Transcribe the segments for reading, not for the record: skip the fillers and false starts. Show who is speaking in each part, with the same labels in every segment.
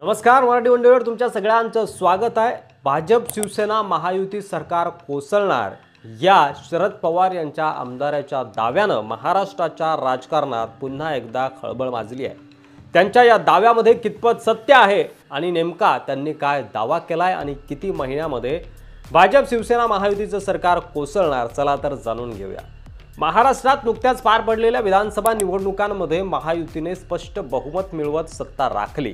Speaker 1: नमस्कार, मराठी मंडळीवर तुमच्या सगळ्यांचं स्वागत आहे। भाजप शिवसेना महायुती सरकार कोसळणार या शरद पवार यांच्या आमदाराच्या दाव्यानं महाराष्ट्राच्या राजकारणात पुन्हा एकदा खळबळ माजली आहे। त्यांच्या या दाव्यामध्ये कितपत सत्य आहे आणि नेमका त्यांनी काय दावा केलाय आणि किती महिन्यामध्ये भाजप शिवसेना महायुतीचं सरकार कोसळणार, चला तर जाणून घेऊया। महाराष्ट्रात नुकत्याच पार पडलेल्या विधानसभा निवडणुकांमध्ये महायुतीने स्पष्ट बहुमत मिळवत सत्ता राखली।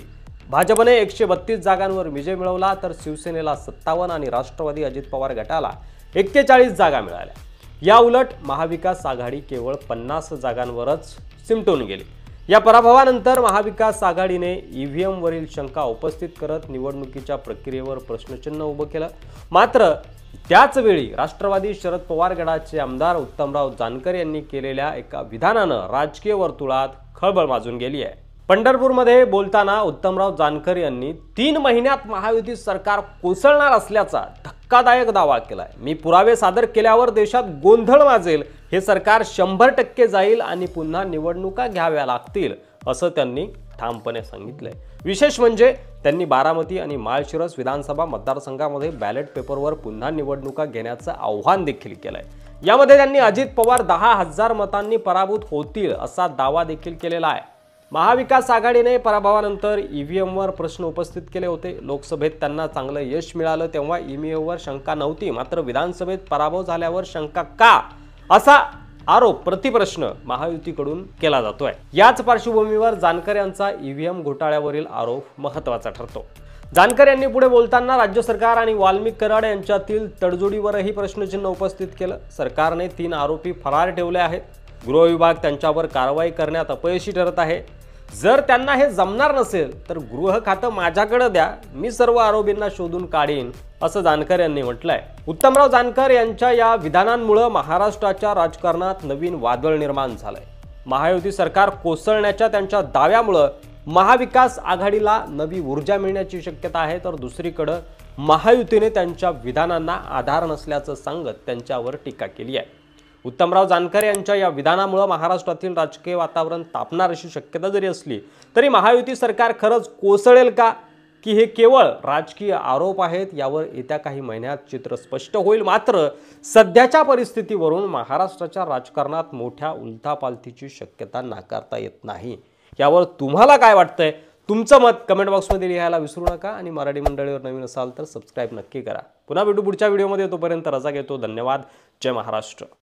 Speaker 1: भाजपने 132 जागांवर विजय मिळवला तर शिवसेनेला 57 आणि राष्ट्रवादी अजित पवार गटाला 41 जागा मिळाल्या। या उलट महाविकास आघाडी केवळ 50 जागांवरच सिमटून गेली। या पराभवानंतर महाविकास आघाडीने ईव्हीएम वरील शंका उपस्थित करत निवडणुकीच्या प्रक्रियेवर प्रश्नचिन्ह उभं केलं। मात्र त्याच वेळी राष्ट्रवादी शरद पवार गटाचे आमदार उत्तमराव जानकर यांनी केलेल्या एका विधानानं राजकीय वर्तुळात खळबळ माजून गेली आहे। पंढरपूरमध्ये बोलताना उत्तमराव जानकर यांनी 3 महिन्यात महायुती सरकार कोसळणार असल्याचा धक्कादायक दावा केलाय। मी पुरावे सादर केल्यावर देशात गोंधळ माजेल, हे सरकार 100% जाईल आणि पुन्हा निवडणुका घ्याव्या लागतील असं त्यांनी ठामपणे सांगितलंय। विशेष म्हणजे त्यांनी बारामती आणि माळशिरस विधानसभा मतदारसंघामध्ये बॅलेट पेपरवर पुन्हा निवडणुका घेण्याचं आव्हान देखील केलंय। यामध्ये त्यांनी अजित पवार 10,000 मतांनी पराभूत होतील असा दावा देखील केलेला आहे। महाविकास आघाडीने पराभवानंतर ईव्हीएमवर प्रश्न उपस्थित केले होते। लोकसभेत त्यांना चांगलं यश मिळालं तेव्हा ईव्हीएमवर शंका नव्हती, मात्र विधानसभेत पराभव झाल्यावर शंका का, असा आरोप प्रतिप्रश्न महायुतीकडून केला जातोय। याच पार्श्वभूमीवर जानकर यांचा ईव्हीएम घोटाळ्यावरील आरोप महत्त्वाचा ठरतो। जानकर यांनी पुढे बोलताना राज्य सरकार आणि वाल्मिक कराड यांच्यातील तडजोडीवरही प्रश्नचिन्ह उपस्थित केलं। सरकारने 3 आरोपी फरार ठेवले आहेत। गृह विभाग त्यांच्यावर कारवाई करण्यात अपयशी ठरत आहे। जर त्यांना हे जमणार नसेल तर गृह खातं माझ्याकडे द्या, मी सर्व आरोपींना शोधून काढीन असं जानकर यांनी म्हटलंय। उत्तमराव जानकर यांच्या या विधानांमुळे महाराष्ट्राच्या राजकारणात नवीन वादळ निर्माण झालंय। महायुती सरकार कोसळण्याच्या त्यांच्या दाव्यामुळे महाविकास आघाडीला नवी ऊर्जा मिळण्याची शक्यता आहे, तर दुसरीकडे महायुतीने त्यांच्या विधानांना आधार नसल्याचं सांगत त्यांच्यावर टीका केली आहे। उत्तमराव जानकर यांच्या या विधानामुळे महाराष्ट्रातील राजकीय वातावरण तापणार अशी शक्यता जरी असली तरी महायुती सरकार खरंच कोसळेल का, की हे केवळ राजकीय आरोप आहेत, यावर येत्या काही महिन्यात चित्र स्पष्ट होईल। मात्र सध्याच्या परिस्थितीवरून महाराष्ट्राच्या राजकारणात मोठ्या उलथापालथीची शक्यता नाकारता येत नाही। यावर तुम्हाला काय वाटतंय? तुमचं मत कमेंट बॉक्समध्ये लिहायला विसरू नका आणि मराठी मंडळीवर नवीन असाल तर सबस्क्राइब नक्की करा। पुन्हा भेटू पुढच्या व्हिडिओमध्ये, तोपर्यंत रजा घेतो। धन्यवाद। जय महाराष्ट्र।